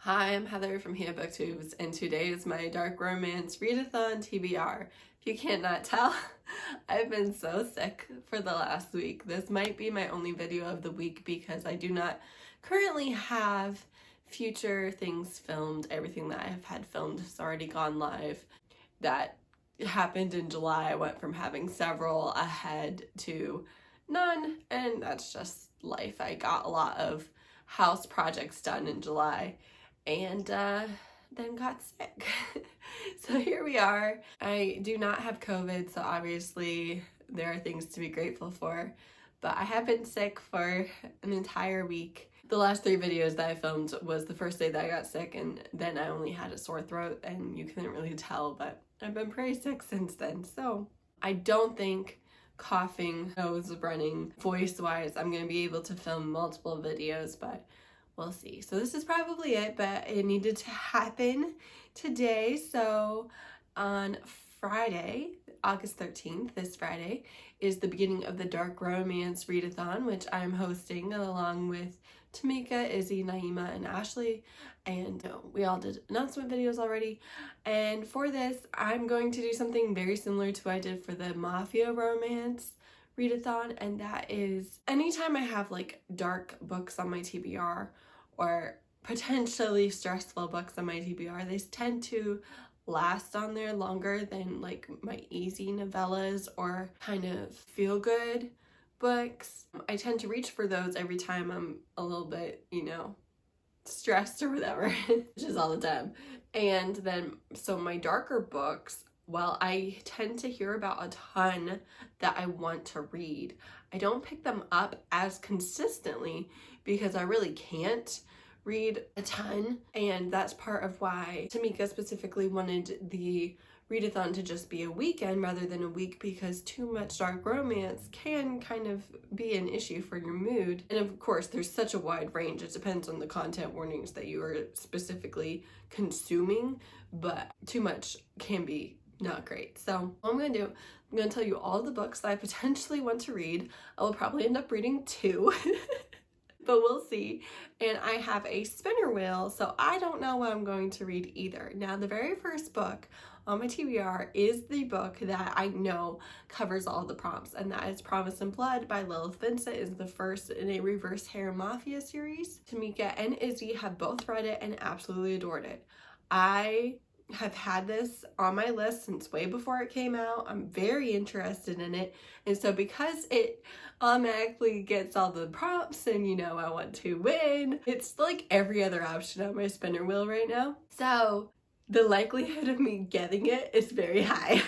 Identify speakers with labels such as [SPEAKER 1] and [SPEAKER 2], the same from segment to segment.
[SPEAKER 1] Hi, I'm Heather from Here Booktubes, and today is my dark romance readathon TBR. If you cannot tell, I've been so sick for the last week. This might be my only video of the week because I do not currently have future things filmed. Everything that I have had filmed has already gone live. That happened in July. I went from having several ahead to none, and that's just life. I got a lot of house projects done in July and then got sick. So here we are. I do not have COVID, so obviously there are things to be grateful for, but I have been sick for an entire week. The last 3 videos that I filmed was the first day that I got sick, and then I only had a sore throat, and you couldn't really tell, but I've been pretty sick since then. So I don't think coughing, nose running, voice-wise, I'm gonna be able to film multiple videos, but we'll see. So this is probably it, but it needed to happen today. So on Friday, August 13th, this Friday, is the beginning of the Dark Romance Readathon, which I'm hosting along with Tamika, Izzy, Naima, and Ashley. And we all did announcement videos already. And for this, I'm going to do something very similar to what I did for the Mafia romance readathon, and that is anytime I have like dark books on my TBR or potentially stressful books on my TBR, they tend to last on there longer than like my easy novellas or kind of feel good books. I tend to reach for those every time I'm a little bit, stressed or whatever, which is all the time. And then so my darker books, while I tend to hear about a ton that I want to read, I don't pick them up as consistently because I really can't read a ton. And that's part of why Tamika specifically wanted the readathon to just be a weekend rather than a week, because too much dark romance can kind of be an issue for your mood. And of course, there's such a wide range. It depends on the content warnings that you are specifically consuming, but too much can be not great. So what I'm gonna do, I'm gonna tell you all the books that I potentially want to read. I will probably end up reading 2, but we'll see. And I have a spinner wheel, so I don't know what I'm going to read either. Now, the very first book on my TBR is the book that I know covers all the prompts, and that is Promise and Blood by Lilith. Vincent is the first in a reverse harem mafia series. Tamika and Izzy have both read it and absolutely adored it. I have had this on my list since way before it came out. I'm very interested in it, and so because it automatically gets all the prompts and I want to win, it's like every other option on my spinner wheel right now. So the likelihood of me getting it is very high.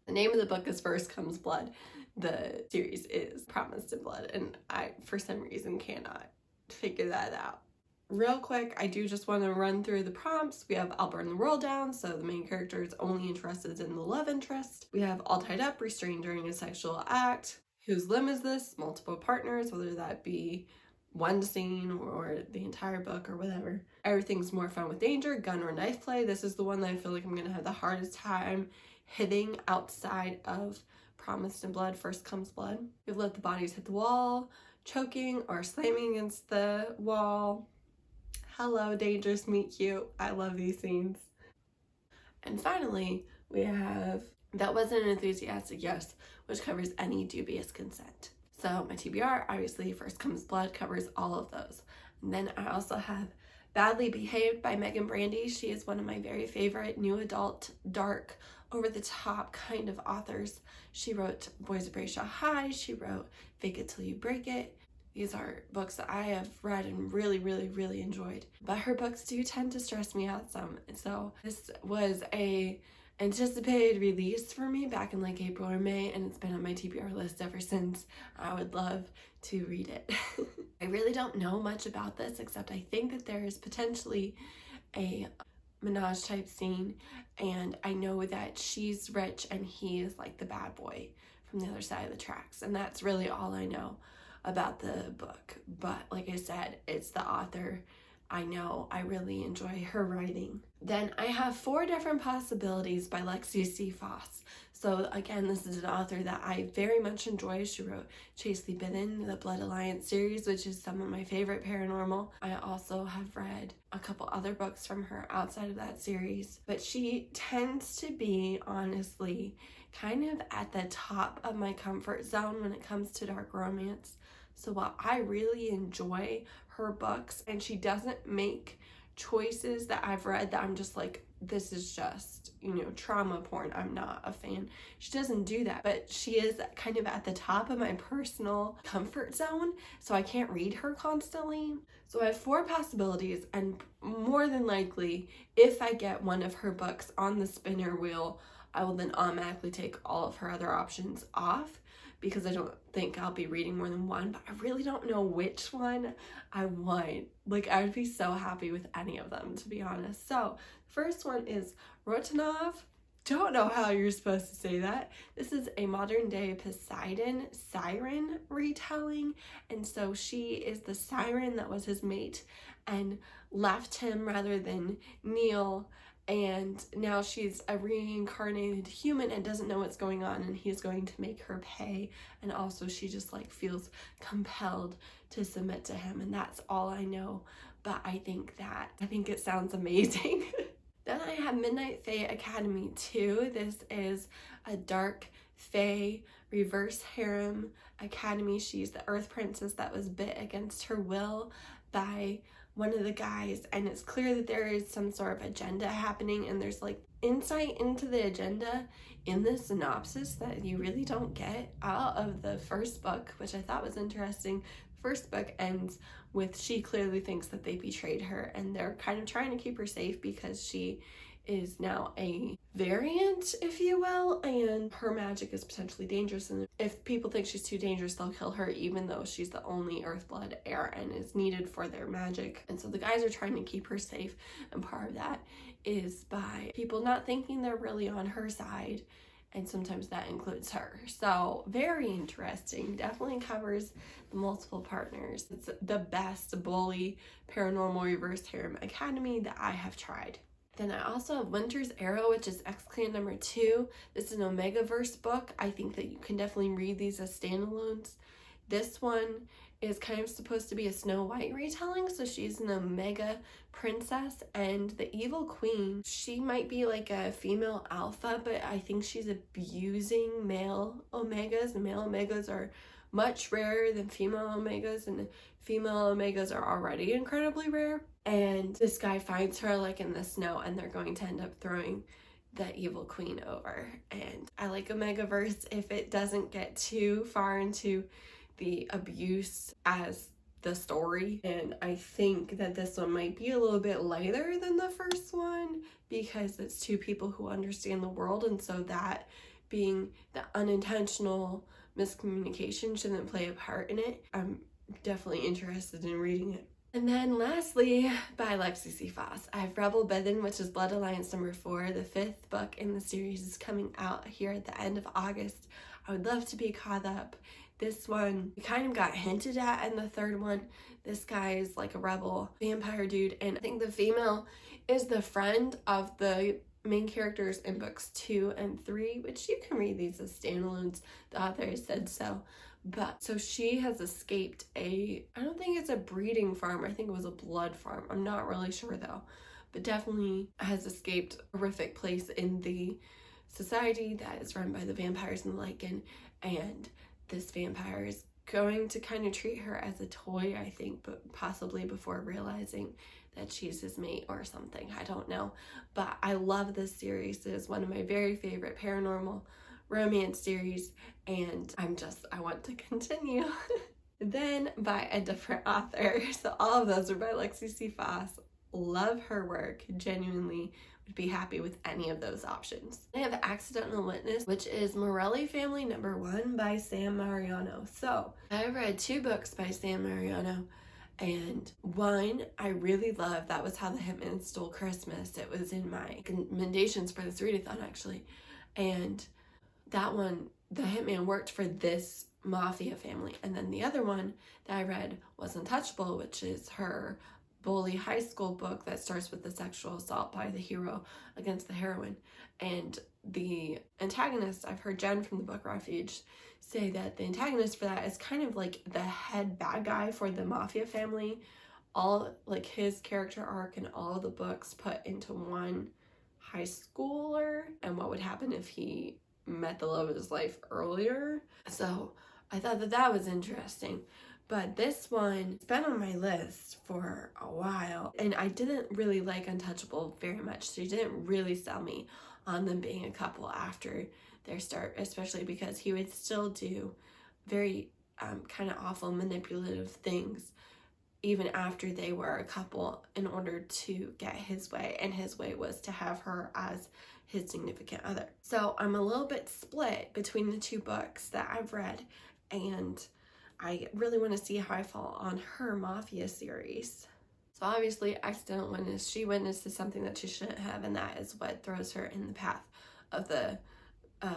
[SPEAKER 1] The name of the book is First Comes Blood. The series is Promised in Blood, and I for some reason cannot figure that out. Real quick, I do just want to run through the prompts. We have I'll burn the world down, so the main character is only interested in the love interest. We have all tied up, restrained during a sexual act. Whose limb is this? Multiple partners, whether that be one scene or the entire book or whatever. Everything's more fun with danger. Gun or knife play. This is the one that I feel like I'm gonna have the hardest time hitting outside of Promised in Blood, First Comes Blood. We've let the bodies hit the wall, choking or slamming against the wall. Hello, dangerous, meet cute. I love these scenes. And finally, we have That Wasn't an Enthusiastic Yes, which covers any dubious consent. So my TBR, obviously, First Comes Blood covers all of those. And then I also have Badly Behaved by Meagan Brandy. She is one of my very favorite new adult, dark, over-the-top kind of authors. She wrote Boys of Brayshaw High. She wrote Fake It Till You Break It. These are books that I have read and really, really, really enjoyed. But her books do tend to stress me out some. So this was a anticipated release for me back in like April or May, and it's been on my TBR list ever since. I would love to read it. I really don't know much about this, except I think that there is potentially a menage type scene, and I know that she's rich and he is like the bad boy from the other side of the tracks, and that's really all I know about the book. But like I said, it's the author I know I really enjoy her writing. Then I have 4 Different Possibilities by Lexi Foss. So again, this is an author that I very much enjoy. She wrote Chase the Bitten, the Blood Alliance series, which is some of my favorite paranormal. I also have read a couple other books from her outside of that series, but she tends to be, honestly, kind of at the top of my comfort zone when it comes to dark romance. So while I really enjoy her books, and she doesn't make choices that I've read that I'm just like, this is just, trauma porn, I'm not a fan. She doesn't do that, but she is kind of at the top of my personal comfort zone, so I can't read her constantly. So I have 4 possibilities, and more than likely, if I get one of her books on the spinner wheel, I will then automatically take all of her other options off, because I don't think I'll be reading more than one, but I really don't know which one I want. Like, I would be so happy with any of them, to be honest. So, first one is RotaneV. Don't know how you're supposed to say that. This is a modern day Poseidon siren retelling, and so she is the siren that was his mate and left him rather than kneel, and now she's a reincarnated human and doesn't know what's going on, and he's going to make her pay, and also she just like feels compelled to submit to him, and that's all I know, but I think it sounds amazing. Then I have Midnight Fae Academy 2. This is a dark fae reverse harem academy. She's the earth princess that was bit against her will by one of the guys, and it's clear that there is some sort of agenda happening, and there's like insight into the agenda in the synopsis that you really don't get out of the first book, which I thought was interesting. The first book ends with she clearly thinks that they betrayed her, and they're kind of trying to keep her safe because she is now a variant, if you will, and her magic is potentially dangerous, and if people think she's too dangerous, they'll kill her, even though she's the only Earthblood heir and is needed for their magic. And so the guys are trying to keep her safe, and part of that is by people not thinking they're really on her side, and sometimes that includes her. So very interesting. Definitely covers the multiple partners. It's the best bully paranormal reverse harem academy that I have tried. Then I also have Winter's Arrow, which is X-Clan number 2. This is an omegaverse book. I think that you can definitely read these as standalones. This one is kind of supposed to be a Snow White retelling, so she's an omega princess, and the evil queen, she might be like a female alpha, but I think she's abusing male omegas. The male omegas are much rarer than female omegas, and female omegas are already incredibly rare. And this guy finds her like in the snow, and they're going to end up throwing the evil queen over. And I like omegaverse if it doesn't get too far into the abuse as the story, and I think that this one might be a little bit lighter than the first one because it's 2 people who understand the world, and so that being the unintentional miscommunication shouldn't play a part in it. I'm definitely interested in reading it. And then lastly, by Lexi Foss, I have Rebel Bitten, which is Blood Alliance number 4. The 5th book in the series is coming out here at the end of August. I would love to be caught up. This one kind of got hinted at in the 3rd one. This guy is like a rebel vampire dude, and I think the female is the friend of the main characters in books 2 and 3, which you can read these as standalones. The author said so. But so she has escaped I don't think it's a breeding farm, I think it was a blood farm. I'm not really sure though, but definitely has escaped a horrific place in the society that is run by the vampires and the Lycan, and this vampire is going to kind of treat her as a toy, I think, but possibly before realizing that she's his mate or something. I don't know. But I love this series. It is one of my very favorite paranormal romance series, and I want to continue. Then by a different author. So all of those are by Lexi Foss. Love her work. Genuinely would be happy with any of those options. I have Accidental Witness, which is Morelli Family number 1 by Sam Mariano. So I've read 2 books by Sam Mariano, and one I really love. That was How the Hitman Stole Christmas. It was in my recommendations for this readathon actually, and that one, the hitman worked for this mafia family. And then the other one that I read was Untouchable, which is her bully high school book that starts with the sexual assault by the hero against the heroine. And the antagonist, I've heard Jen from the book Refuge say that the antagonist for that is kind of like the head bad guy for the mafia family. All like his character arc and all the books put into one high schooler and what would happen if he met the love of his life earlier. So I thought that that was interesting. But this one, it's been on my list for a while, and I didn't really like Untouchable very much. She didn't really sell me on them being a couple after their start, especially because he would still do very kind of awful manipulative things even after they were a couple in order to get his way, and his way was to have her as his significant other. So I'm a little bit split between the two books that I've read, and I really want to see how I fall on her mafia series. So obviously accident witness, she witnesses something that she shouldn't have, and that is what throws her in the path of the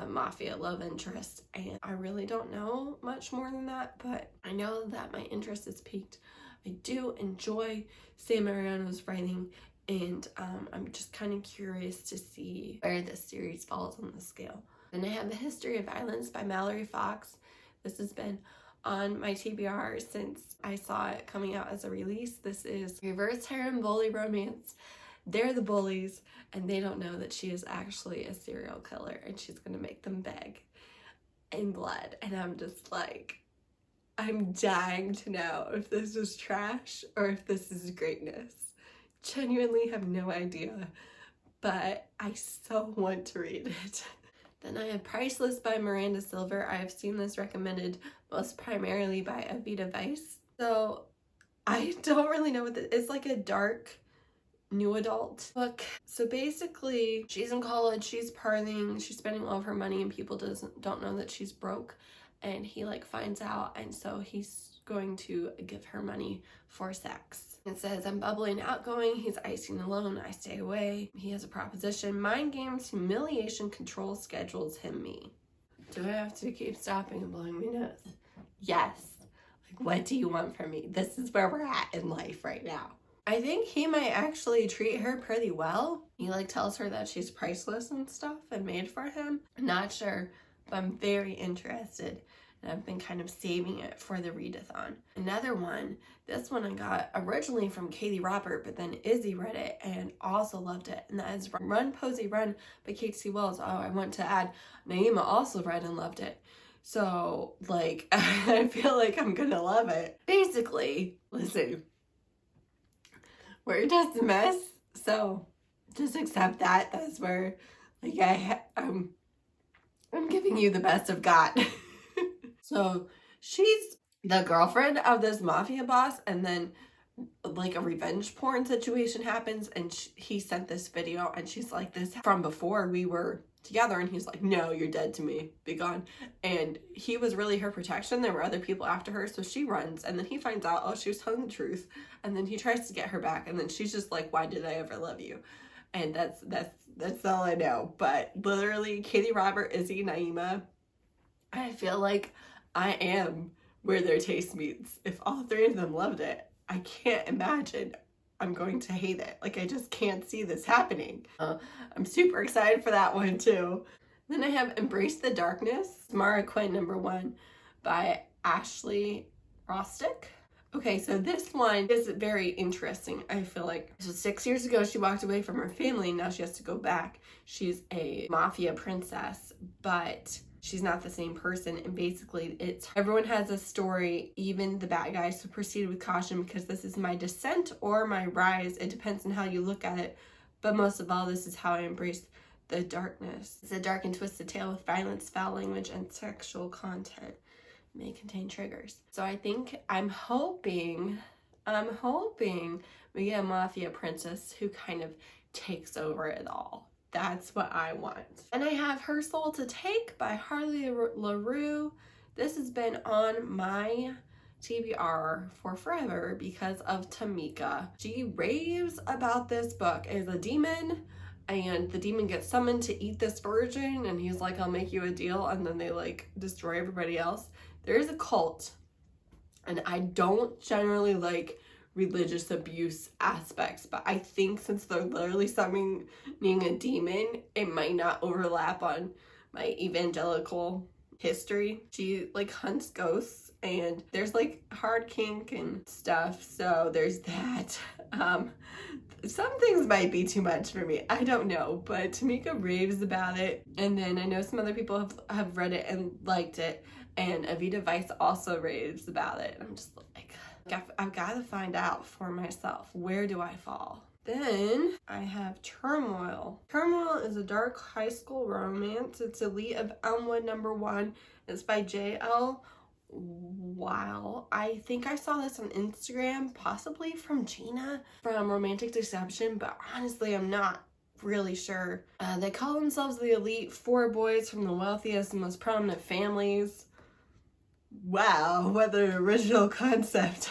[SPEAKER 1] mafia love interest. And I really don't know much more than that, but I know that my interest is piqued. I do enjoy Sam Mariano's writing, and I'm just kind of curious to see where this series falls on the scale. Then I have The History of Violence by Mallory Fox. This has been on my TBR since I saw it coming out as a release. This is reverse harem bully romance. They're the bullies, and they don't know that she is actually a serial killer, and she's gonna make them beg in blood. And I'm just like, I'm dying to know if this is trash or if this is greatness. Genuinely have no idea, but I so want to read it. Then I have Priceless by Miranda Silver. I have seen this recommended most primarily by Avita Vice. So I don't really know what it's like a dark new adult book. So basically she's in college, she's partying, she's spending all of her money, and people don't know that she's broke, and he like finds out, and so he's going to give her money for sex. It says, I'm bubbly and outgoing, he's icy and alone, I stay away. He has a proposition, mind games, humiliation, control, schedules, him, me. Do I have to keep stopping and blowing my nose? Yes. Like, what do you want from me? This is where we're at in life right now. I think he might actually treat her pretty well. He like tells her that she's priceless and stuff and made for him. I'm not sure, but I'm very interested. And I've been kind of saving it for the readathon. Another one, this one I got originally from Katie Robert, but then Izzy read it and also loved it. And that is Run, Posey, Run by Kate C. Wells. Oh, I want to add, Naima also read and loved it. So, like, I feel like I'm gonna love it. Basically, listen, we're just a mess. So, just accept that. That's where, like, I'm giving you the best I've got. So she's the girlfriend of this mafia boss, and then like a revenge porn situation happens, and he sent this video, and she's like, this from before we were together, and he's like, no, you're dead to me, be gone. And he was really her protection. There were other people after her, so she runs, and then he finds out, oh, she was telling the truth, and then he tries to get her back, and then she's just like, why did I ever love you? And that's all I know. But literally, Katie Robert, Izzy, Naima, I feel like I am where their taste meets. If all three of them loved it, I can't imagine I'm going to hate it. Like, I just can't see this happening. I'm super excited for that one too. Then I have Embrace the Darkness, Mara Quinn #1 by Ashley Rostick. Okay, so this one is very interesting, I feel like. So 6 years ago, she walked away from her family, and now she has to go back. She's a mafia princess, but she's not the same person, and basically it's everyone has a story, even the bad guys, so proceed with caution because this is my descent or my rise. It depends on how you look at it, but most of all, this is how I embrace the darkness. It's a dark and twisted tale with violence, foul language, and sexual content. It may contain triggers. So I think I'm hoping we get a mafia princess who kind of takes over it all. That's what I want. And I have Her Soul to Take by Harley LaRue. This has been on my TBR for forever because of Tamika. She raves about this book. It's a demon, and the demon gets summoned to eat this virgin, and he's like, I'll make you a deal, and then they like destroy everybody else. There is a cult, and I don't generally like religious abuse aspects, but I think since they're literally summoning a demon, it might not overlap on my evangelical history. She like hunts ghosts, and there's like hard kink and stuff, so there's that. Some things might be too much for me, I don't know, but Tamika raves about it, and then I know some other people have read it and liked it, and Avita Vice also raves about it. I'm just like, I've got to find out for myself, where do I fall? Then I have Turmoil. Turmoil is a dark high school romance. It's Elite of Elmwood #1. It's by J.L. Wow, I think I saw this on Instagram, possibly from Gina from Romantic Deception, but honestly I'm not really sure. They call themselves the Elite, 4 boys from the wealthiest and most prominent families. Wow, what an original concept.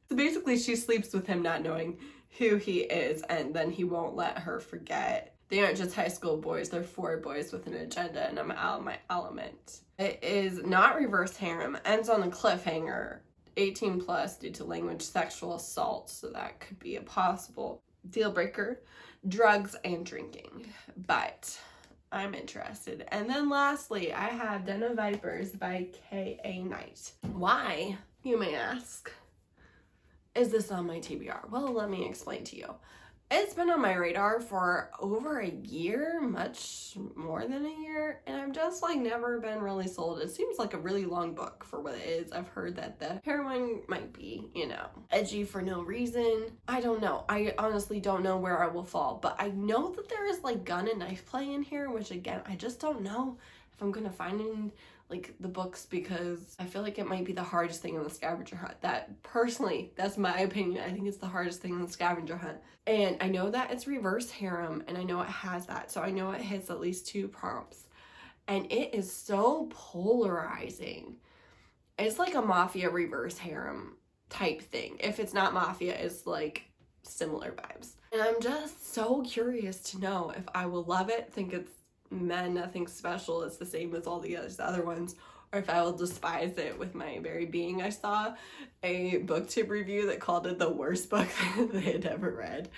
[SPEAKER 1] So basically she sleeps with him not knowing who he is, and then he won't let her forget. They aren't just high school boys, they're 4 boys with an agenda, and I'm out of my element. It is not reverse harem, ends on a cliffhanger, 18 plus due to language sexual assault, so that could be a possible deal breaker. Drugs and drinking, but I'm interested. And then lastly, I have Den of Vipers by K.A. Knight. Why, you may ask, is this on my TBR? Well, let me explain to you. It's been on my radar for over a year, much more than a year, and I've just like never been really sold. It seems like a really long book for what it is. I've heard that the heroine might be, you know, edgy for no reason. I don't know. I honestly don't know where I will fall, but I know that there is like gun and knife play in here, which again, I just don't know if I'm gonna find in like the books, because I feel like it might be the hardest thing in the scavenger hunt. That personally, that's my opinion. I think it's the hardest thing in the scavenger hunt. And I know that it's reverse harem, and I know it has that. So I know it hits at least 2 prompts. And it is so polarizing. It's like a mafia reverse harem type thing. If it's not mafia, it's like similar vibes. And I'm just so curious to know if I will love it, think it's nothing special, it's the same as all the other ones, or if I will despise it with my very being. I saw a booktube review that called it the worst book that they had ever read,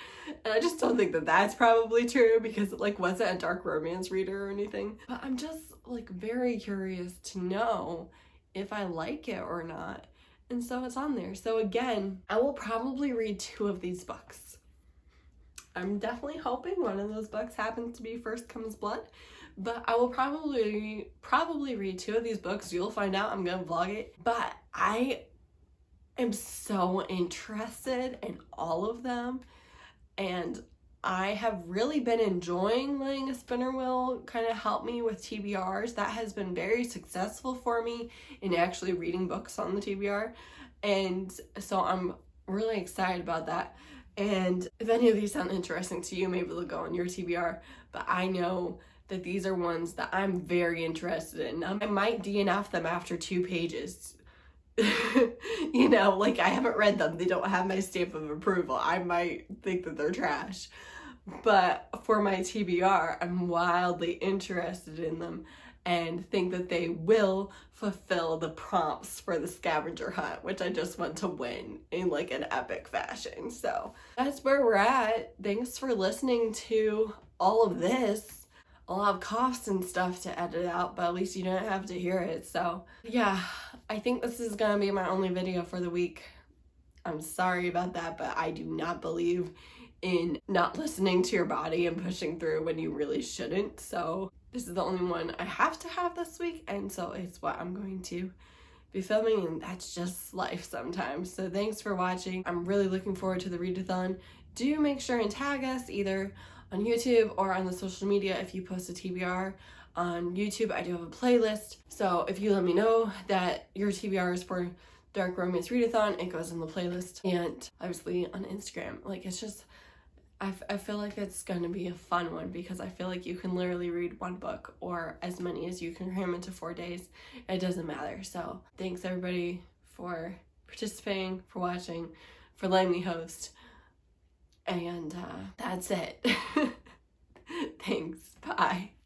[SPEAKER 1] and I just don't think that that's probably true, because it like wasn't a dark romance reader or anything. But I'm just like very curious to know if I like it or not, and so it's on there. So again, I will probably read 2 of these books. I'm definitely hoping one of those books happens to be First Comes Blood, but I will probably read 2 of these books. You'll find out. I'm gonna vlog it, but I am so interested in all of them, and I have really been enjoying letting a spinner wheel kind of help me with TBRs. That has been very successful for me in actually reading books on the TBR, and so I'm really excited about that. And if any of these sound interesting to you, maybe they'll go on your TBR, but I know that these are ones that I'm very interested in. I might DNF them after 2 pages. You know, like I haven't read them. They don't have my stamp of approval. I might think that they're trash. But for my TBR, I'm wildly interested in them and think that they will fulfill the prompts for the scavenger hunt, which I just want to win in like an epic fashion. So that's where we're at. Thanks for listening to all of this. I'll have coughs and stuff to edit out, but at least you don't have to hear it. So yeah, I think this is gonna be my only video for the week. I'm sorry about that, but I do not believe in not listening to your body and pushing through when you really shouldn't. So this is the only one I have to have this week, and so it's what I'm going to be filming, and that's just life sometimes. So thanks for watching. I'm really looking forward to the readathon. Do make sure and tag us either on YouTube or on the social media if you post a TBR. On YouTube, I do have a playlist, so if you let me know that your TBR is for Dark Romance Readathon, it goes in the playlist. And obviously on Instagram, like it's just, I feel like it's gonna be a fun one, because I feel like you can literally read 1 book or as many as you can cram into 4 days. It doesn't matter. So thanks everybody for participating, for watching, for letting me host. And that's it. Thanks. Bye.